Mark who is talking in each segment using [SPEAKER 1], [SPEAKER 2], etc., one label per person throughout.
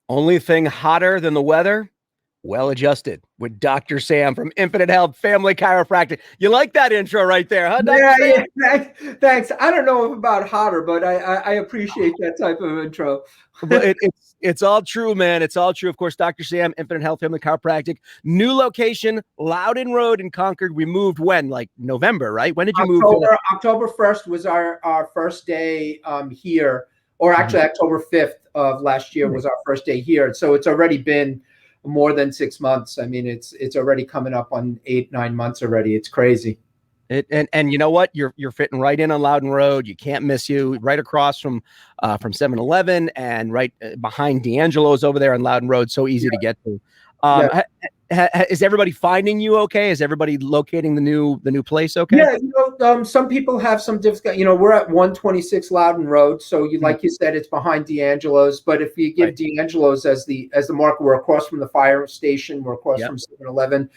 [SPEAKER 1] Only thing hotter than the weather? Well adjusted with Dr. Sam from Infinite Health Family Chiropractic. You like that intro right there, huh, Dr.
[SPEAKER 2] Yeah,
[SPEAKER 1] Sam?
[SPEAKER 2] thanks. I don't know about hotter, but I appreciate that type of intro.
[SPEAKER 1] Well, it's all true, man. It's all true. Of course, Dr. Sam, Infinite Health Family Chiropractic, new location, Loudon Road in Concord. We moved when, like November, right? When did you move to?
[SPEAKER 2] October 1st was our first day here, or actually October 5th of last year was our first day here. So it's already been more than 6 months. I mean, it's already coming up on 8, 9 months already. It's crazy.
[SPEAKER 1] And you know what? You're fitting right in on Loudon Road. You can't miss you. Right across from 7-Eleven and right behind D'Angelo's over there on Loudon Road. So easy to get to.
[SPEAKER 2] Yeah.
[SPEAKER 1] Is everybody finding you okay? Is everybody locating the new place okay?
[SPEAKER 2] Yeah, some people have some difficult. We're at 126 Loudon Road, so like you said, it's behind D'Angelo's. But if you give D'Angelo's as the marker, we're across from the fire station. We're across from 7-Eleven.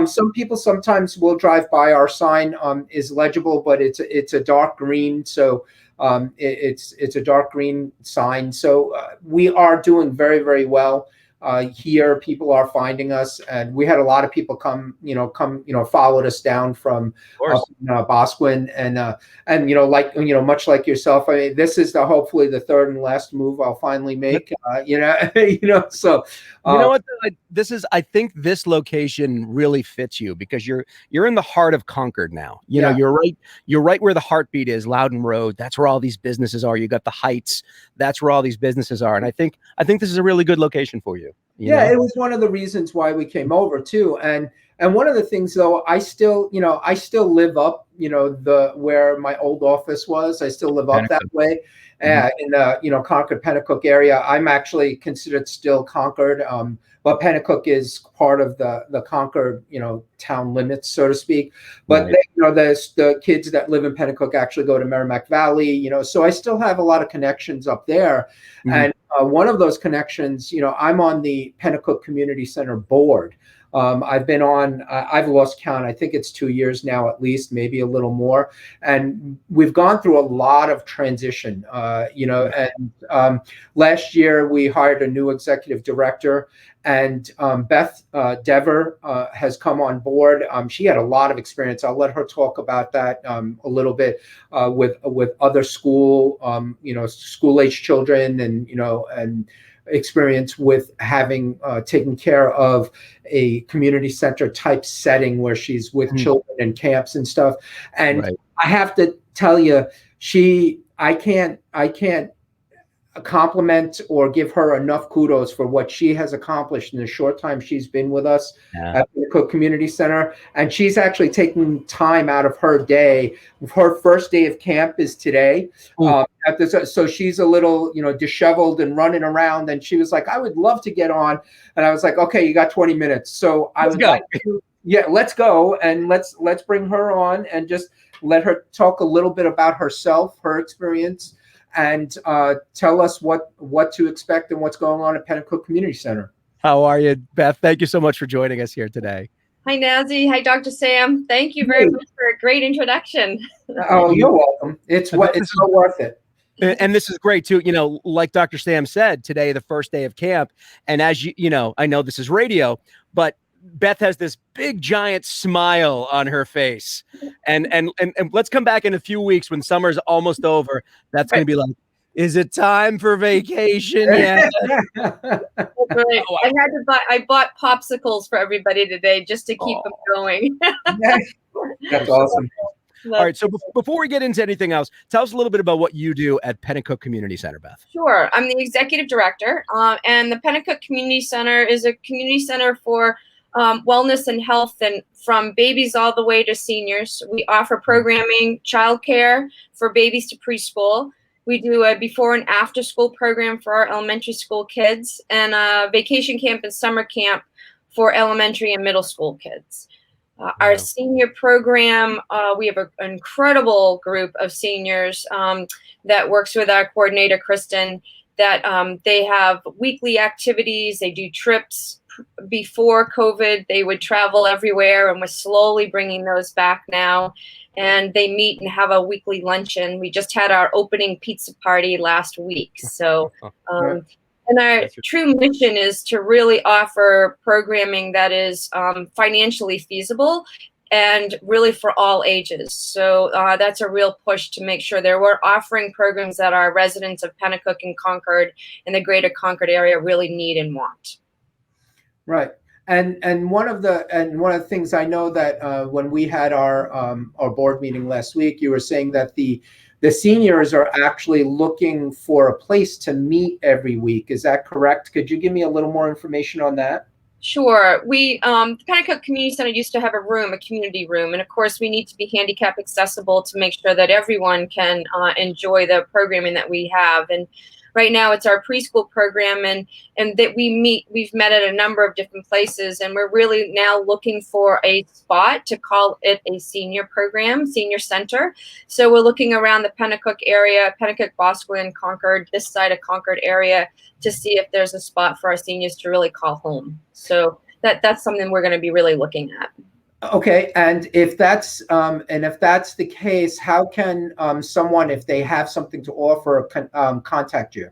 [SPEAKER 2] Some people sometimes will drive by. Our sign is legible, but it's a dark green, so it's a dark green sign. So we are doing very, very well. Here, people are finding us, and we had a lot of people come, followed us down from Bosquen, and much like yourself. I mean, this is hopefully the third and last move I'll finally make. So
[SPEAKER 1] you know what? I think this location really fits you because you're in the heart of Concord now. You know, you're right where the heartbeat is, Loudon Road. That's where all these businesses are. You got the Heights. That's where all these businesses are, and I think this is a really good location for you. You know?
[SPEAKER 2] It was one of the reasons why we came over too. And one of the things though, I still live up, where my old office was. I still live up that way. In the, Concord, Penacook area. I'm actually considered still Concord. But Penacook is part of the Concord, town limits, so to speak. But the kids that live in Penacook actually go to Merrimack Valley, so I still have a lot of connections up there. And one of those connections, I'm on the Penacook Community Center board. I've been on, I've lost count. I think it's 2 years now, at least, maybe a little more. And we've gone through a lot of transition, and last year we hired a new executive director, and Beth Dever has come on board. She had a lot of experience. I'll let her talk about that a little bit with other school age children, and experience with having taken care of a community center type setting where she's with children and camps and stuff. And I have to tell you, I can't compliment or give her enough kudos for what she has accomplished in the short time she's been with us at the Cook Community Center. And she's actually taking time out of her day. Her first day of camp is today. So she's a little, disheveled and running around. And she was like, I would love to get on. And I was like, okay, you got 20 minutes. So I would like to, let's go. And let's bring her on and just let her talk a little bit about herself, her experience, and tell us what to expect and what's going on at Penacook Community Center.
[SPEAKER 1] How are you, Beth? Thank you so much for joining us here today.
[SPEAKER 3] Hi, Nazi. Hi, Dr. Sam. Thank you very much for a great introduction.
[SPEAKER 2] Oh, you're welcome. It's so worth it.
[SPEAKER 1] And this is great too. Like Dr. Sam said, today, the first day of camp. And as I know this is radio, but Beth has this big giant smile on her face, and let's come back in a few weeks when summer's almost over. That's going to be like, is it time for vacation yet?
[SPEAKER 3] I bought popsicles for everybody today just to keep them going.
[SPEAKER 2] That's awesome.
[SPEAKER 1] All right. So before we get into anything else, tell us a little bit about what you do at Penacook Community Center, Beth.
[SPEAKER 3] Sure. I'm the executive director, and the Penacook Community Center is a community center for wellness and health, and from babies all the way to seniors. We offer programming, childcare for babies to preschool. We do a before and after school program for our elementary school kids, and a vacation camp and summer camp for elementary and middle school kids. Our senior program, we have an incredible group of seniors that works with our coordinator, Kristen, that they have weekly activities. They do trips. Before COVID, they would travel everywhere, and we're slowly bringing those back now. And they meet and have a weekly luncheon. We just had our opening pizza party last week. So And our true mission is to really offer programming that is financially feasible and really for all ages. So that's a real push to make sure that we're offering programs that our residents of Penacook and Concord and the greater Concord area really need and want.
[SPEAKER 2] Right. And one of the things I know that when we had our board meeting last week, you were saying that the seniors are actually looking for a place to meet every week. Is that correct? Could you give me a little more information on that?
[SPEAKER 3] Sure. The Penacook Community Center used to have a community room, and of course we need to be handicap accessible to make sure that everyone can enjoy the programming that we have. And right now it's our preschool program, and that we've met at a number of different places, and we're really now looking for a spot to call it a senior program, senior center. So we're looking around the Penacook area, Penacook, Boscawen, Concord, this side of Concord area, to see if there's a spot for our seniors to really call home. So that's something we're going to be really looking at.
[SPEAKER 2] Okay, and if that's the case, how can someone, if they have something to offer, contact you?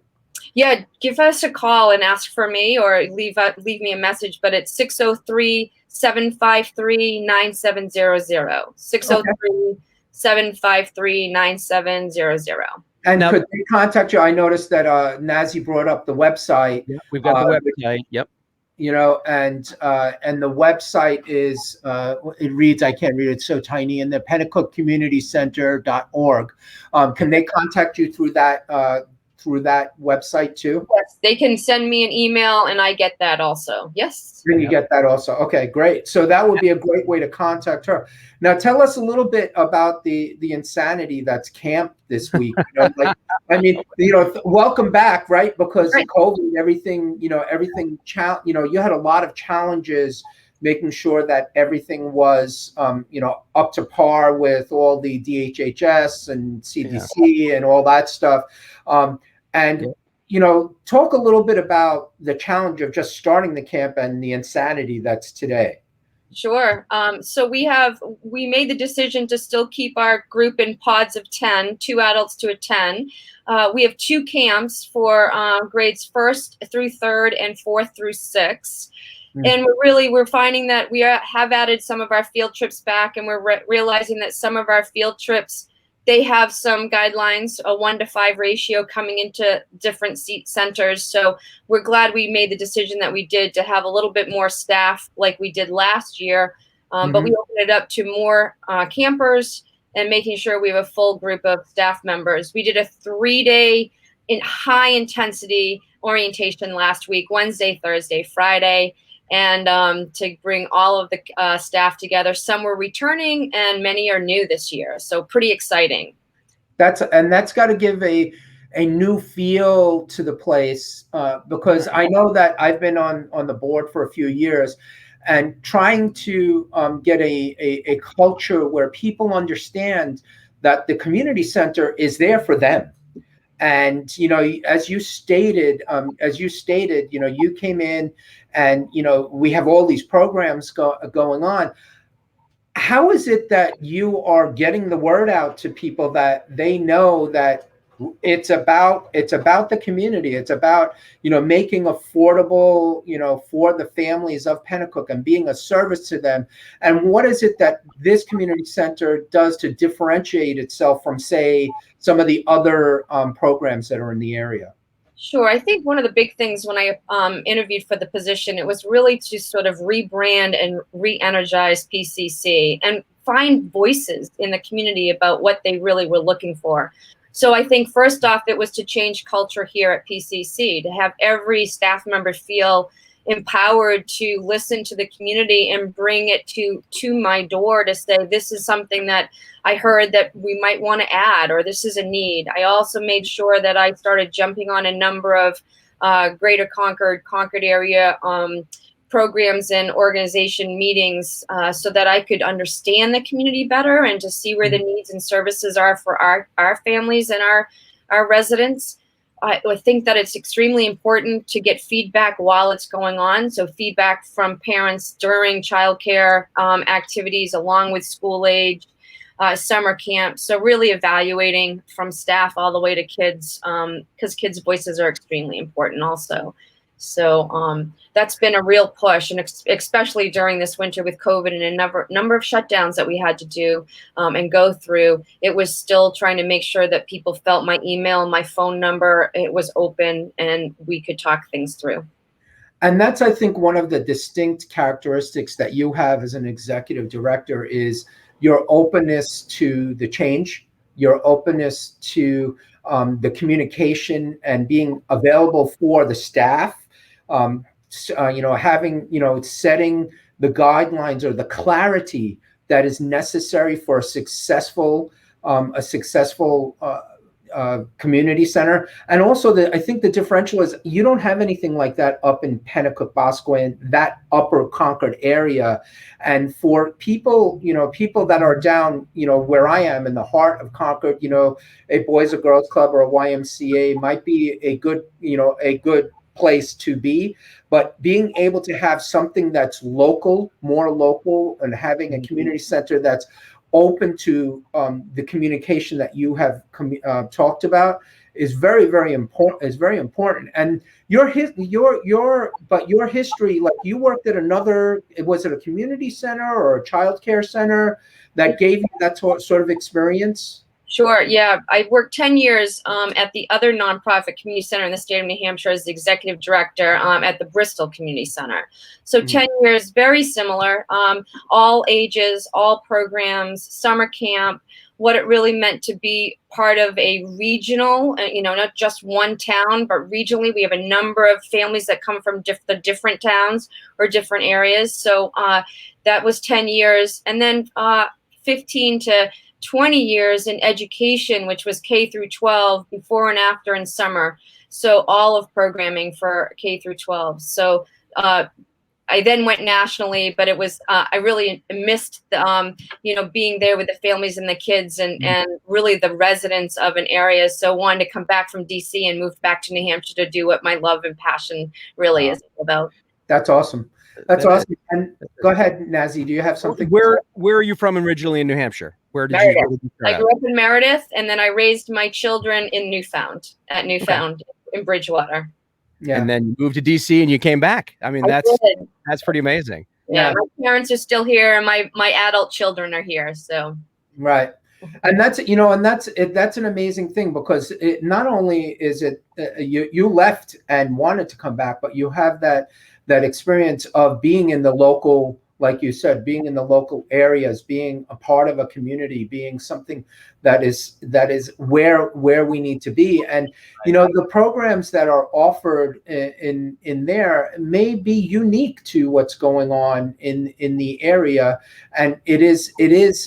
[SPEAKER 3] Yeah, give us a call and ask for me, or leave me a message. But it's 603-753-9700. 603-753-9700.
[SPEAKER 2] And now, could they contact you? I noticed that Nazi brought up the website.
[SPEAKER 1] Yeah, we've got the website. Yep.
[SPEAKER 2] You know, and the website is it reads, I can't read it, it's so tiny, in the PenacookCommunityCenter.org. Can they contact you through that website too?
[SPEAKER 3] Yes, they can send me an email and I get that also. Yes.
[SPEAKER 2] Then you get that also. Okay, great. So that would be a great way to contact her. Now tell us a little bit about the insanity that's camped this week. Welcome back, right? Because of COVID, everything, you had a lot of challenges making sure that everything was, up to par with all the DHHS and CDC and all that stuff. Talk a little bit about the challenge of just starting the camp and the insanity that's today.
[SPEAKER 3] Sure. So we made the decision to still keep our group in pods of 10, 2 adults to a 10. We have 2 camps for grades 1st through 3rd and 4th through 6th. And we're finding that we have added some of our field trips back, and we're realizing that some of our field trips, they have some guidelines, a 1-to-5 ratio coming into different seat centers. So we're glad we made the decision that we did to have a little bit more staff like we did last year. But we opened it up to more campers and making sure we have a full group of staff members. We did a 3-day high intensity orientation last week, Wednesday, Thursday, Friday, and to bring all of the staff together. Some were returning and many are new this year. So pretty exciting.
[SPEAKER 2] That's got to give a new feel to the place, because I know that I've been on the board for a few years, and trying to get a culture where people understand that the community center is there for them. And, as you stated, you came in and, we have all these programs going on. How is it that you are getting the word out to people that they know that it's about the community? It's about, making affordable, for the families of Penacook and being a service to them. And what is it that this community center does to differentiate itself from, say, some of the other programs that are in the area?
[SPEAKER 3] Sure. I think one of the big things when I interviewed for the position, it was really to sort of rebrand and re-energize PCC and find voices in the community about what they really were looking for. So I think first off, it was to change culture here at PCC, to have every staff member feel empowered to listen to the community and bring it to my door to say, this is something that I heard that we might want to add, or this is a need. I also made sure that I started jumping on a number of greater Concord area programs and organization meetings so that I could understand the community better and to see where the needs and services are for our families and our residents. I think that it's extremely important to get feedback while it's going on. So feedback from parents during childcare activities along with school age. summer camp. So really evaluating from staff all the way to kids, because kids' voices are extremely important also. So that's been a real push, and especially during this winter with COVID and a number of shutdowns that we had to do and go through. It was still trying to make sure that people felt my email, my phone number, it was open, and we could talk things through.
[SPEAKER 2] And that's, I think, one of the distinct characteristics that you have as an executive director is your openness to the change, your openness to the communication and being available for the staff. Having, setting the guidelines or the clarity that is necessary for a successful community center. And also I think the differential is you don't have anything like that up in Penacook, Boscawen, that upper Concord area. And for people that are down, where I am in the heart of Concord, a Boys or Girls Club or a YMCA might be a good place to be, but being able to have something that's more local, and having a community center that's open to the communication that you have talked about is very, very important. Is very important. And your history, like you worked at was it a community center or a childcare center that gave you that sort of experience?
[SPEAKER 3] Sure. Yeah. I worked 10 years at the other nonprofit community center in the state of New Hampshire as the executive director at the Bristol Community Center. So 10 years, very similar, all ages, all programs, summer camp, what it really meant to be part of a regional, not just one town, but regionally. We have a number of families that come from the different towns or different areas. So that was 10 years. And then 15 to 20 years in education, which was K through 12, before and after and summer. So all of programming for K through 12. So I then went nationally, but it was, I really missed the, being there with the families and the kids and really the residents of an area. So wanted to come back from DC and moved back to New Hampshire to do what my love and passion really is about.
[SPEAKER 2] That's awesome. That's awesome. And go ahead, Nazi, do you have something?
[SPEAKER 1] Where are you from originally in New Hampshire? Where did you
[SPEAKER 3] I grew up in Meredith, and then I raised my children in Newfound in Bridgewater.
[SPEAKER 2] Yeah.
[SPEAKER 1] And then you moved to DC and you came back. I mean, that's pretty amazing.
[SPEAKER 3] Yeah. My parents are still here, and my adult children are here. So.
[SPEAKER 2] Right. And that's an amazing thing, because it not only is it you left and wanted to come back, but you have that experience of being in the local, like you said, being in the local areas, being a part of a community, being something that is where we need to be. And the programs that are offered in there may be unique to what's going on in the area, and it is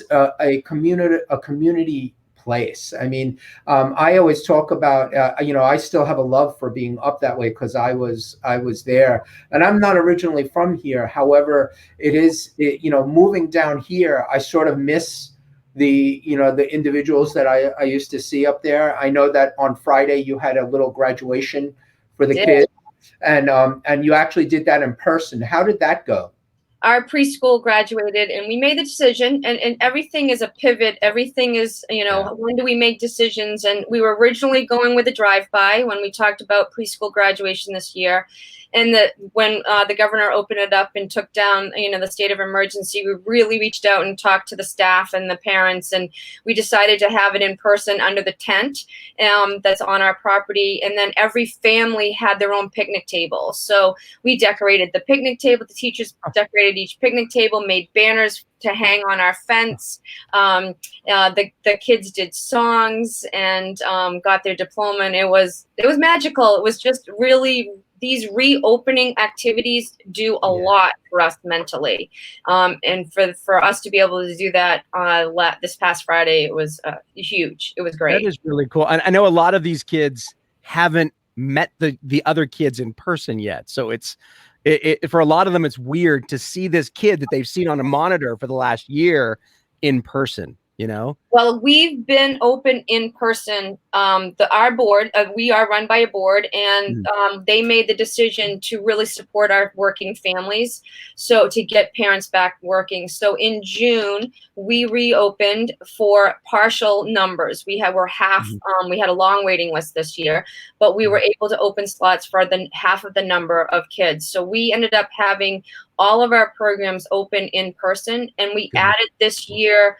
[SPEAKER 2] a community place. I mean, I always talk about, I still have a love for being up that way because I was there, and I'm not originally from here. However, moving down here, I sort of miss the individuals that I used to see up there. I know that on Friday you had a little graduation for the kids, and you actually did that in person. How did that go?
[SPEAKER 3] Our preschool graduated, and we made the decision, and everything is a pivot. Everything is, when do we make decisions? And we were originally going with a drive-by when we talked about preschool graduation this year. And when the governor opened it up and took down, the state of emergency, we really reached out and talked to the staff and the parents, and we decided to have it in person under the tent that's on our property. And then every family had their own picnic table. So we decorated the picnic table. The teachers decorated each picnic table, made banners to hang on our fence. The kids did songs and got their diploma, and it was magical. It was just really. These reopening activities do a lot for us mentally. And for us to be able to do that this past Friday, it was huge. It was great.
[SPEAKER 1] That is really cool. And I know a lot of these kids haven't met the other kids in person yet. So it's for a lot of them, it's weird to see this kid that they've seen on a monitor for the last year in person. you know?
[SPEAKER 3] Well, we've been open in person. Our board, we are run by a board, and they made the decision to really support our working families. So to get parents back working. So in June, we reopened for partial numbers. We're half. We had a long waiting list this year, but we were able to open slots for the half of the number of kids. So we ended up having all of our programs open in person, and we added this year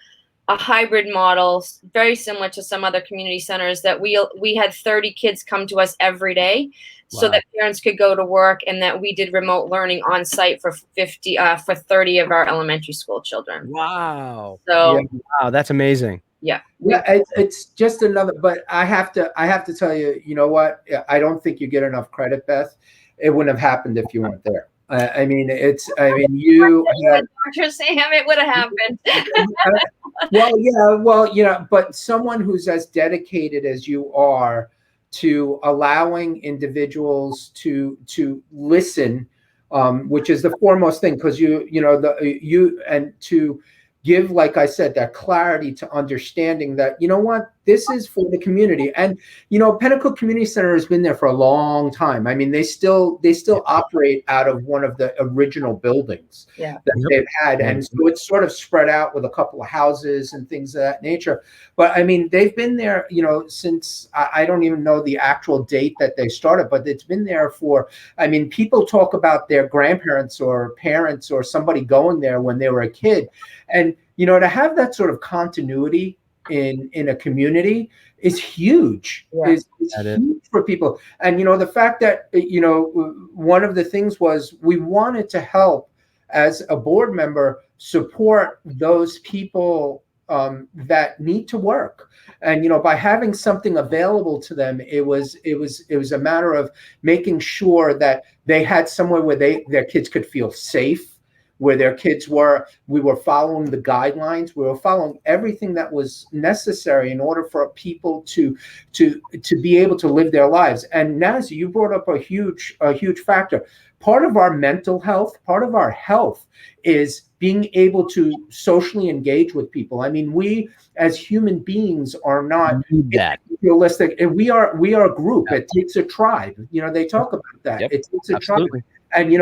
[SPEAKER 3] a hybrid model, very similar to some other community centers, that we had 30 kids come to us every day, so that parents could go to work, and that we did remote learning on site for 30 of our elementary school children.
[SPEAKER 1] Wow.
[SPEAKER 3] So
[SPEAKER 1] wow, that's amazing.
[SPEAKER 3] Yeah.
[SPEAKER 2] It's just another, but I have to tell you, you know what? I don't think you get enough credit, Beth. It wouldn't have happened if you weren't there. I mean, you
[SPEAKER 3] and Dr. Sam, it would have happened.
[SPEAKER 2] well, but someone who's as dedicated as you are to allowing individuals to listen, which is the foremost thing, because and to give, like I said, that clarity to understanding that, you know what, this is for the community. And, Penacook Community Center has been there for a long time. I mean, they still operate out of one of the original buildings that they've had. And so it's sort of spread out with a couple of houses and things of that nature. But I mean, they've been there, since I don't even know the actual date that they started, but it's been there for, I mean, people talk about their grandparents or parents or somebody going there when they were a kid. And, to have that sort of continuity in a community is huge. Is huge for people. And the fact that one of the things was we wanted to help, as a board member, support those people that need to work. And by having something available to them, it was a matter of making sure that they had somewhere where their kids could feel safe, where their kids were. We were following the guidelines. We were following everything that was necessary in order for people to be able to live their lives. And Naz, you brought up a huge factor. Part of our mental health, part of our health, is being able to socially engage with people. I mean, we as human beings are not realistic. We are a group. It takes a tribe. They talk about that. It takes a tribe. And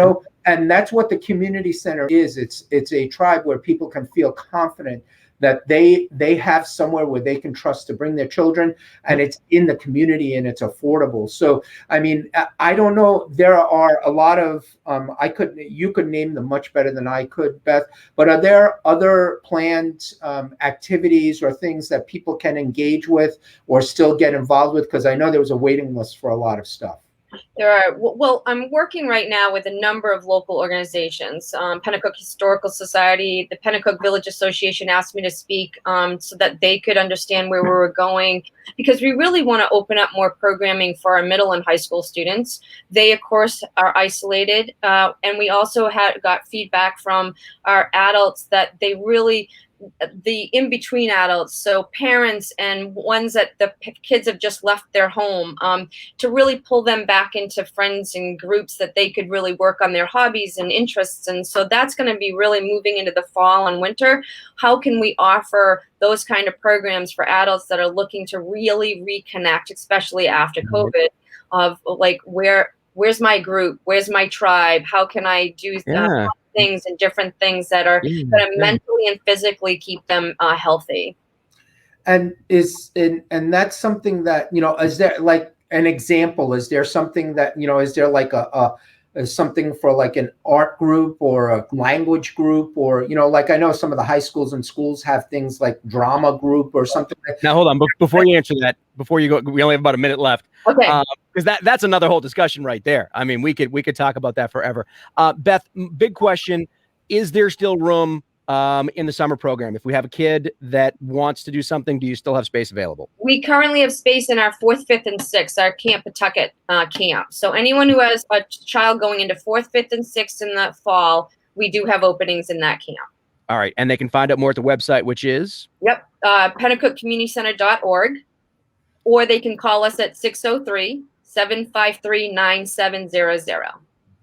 [SPEAKER 2] and that's what the community center is. It's a tribe where people can feel confident that they have somewhere where they can trust to bring their children, and it's in the community and it's affordable. So, I mean, I don't know. There are a lot of you could name them much better than I could, Beth. But are there other planned activities or things that people can engage with or still get involved with? Because I know there was a waiting list for a lot of stuff.
[SPEAKER 3] There are. Well, I'm working right now with a number of local organizations. Penacook Historical Society, the Penacook Village Association asked me to speak so that they could understand where we were going, because we really want to open up more programming for our middle and high school students. They, of course, are isolated. And we also got feedback from our adults that they really, the in-between adults, so parents and ones that the kids have just left their home, to really pull them back into friends and groups that they could really work on their hobbies and interests. And so that's going to be really moving into the fall and winter. How can we offer those kind of programs for adults that are looking to really reconnect, especially after COVID, of like, where's my group? Where's my tribe? How can I do things and different things that are going to mentally and physically keep them healthy?
[SPEAKER 2] And that's something that, is there like an example? Is there something that, is there like something for like an art group or a language group, or, like I know some of the high schools and schools have things like drama group or something.
[SPEAKER 1] Now, hold on. Before you answer that, before you go, we only have about a minute left.
[SPEAKER 3] Okay.
[SPEAKER 1] Because that's another whole discussion right there. I mean, we could talk about that forever. Beth, big question. Is there still room in the summer program? If we have a kid that wants to do something, do you still have space available?
[SPEAKER 3] We currently have space in our 4th, 5th, and 6th, our Camp Penacook camp. So anyone who has a child going into 4th, 5th, and 6th in the fall, we do have openings in that camp.
[SPEAKER 1] All right. And they can find out more at the website, which is?
[SPEAKER 3] Yep. PenacookCommunityCenter.org. Or they can call us at 603-753-9700.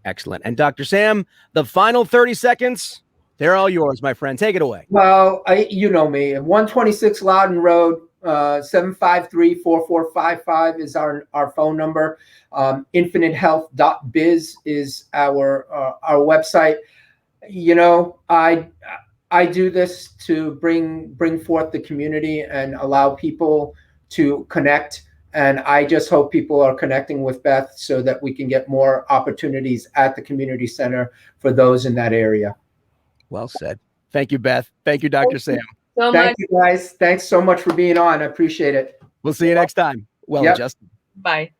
[SPEAKER 1] Excellent. And Dr. Sam, the final 30 seconds They're all yours, my friend. Take it away.
[SPEAKER 2] Well, you know me. 126 Loudon Road, 753-4455 is our phone number. Infinitehealth.biz is our website. You know, I do this to bring forth the community and allow people to connect. And I just hope people are connecting with Beth so that we can get more opportunities at the community center for those in that area.
[SPEAKER 1] Well said. Thank you, Beth. Thank you, Dr. Sam.
[SPEAKER 2] Thank you, guys. Thanks so much for being on. I appreciate it.
[SPEAKER 1] We'll see you next time. Well,
[SPEAKER 2] Yep.
[SPEAKER 1] Justin.
[SPEAKER 3] Bye.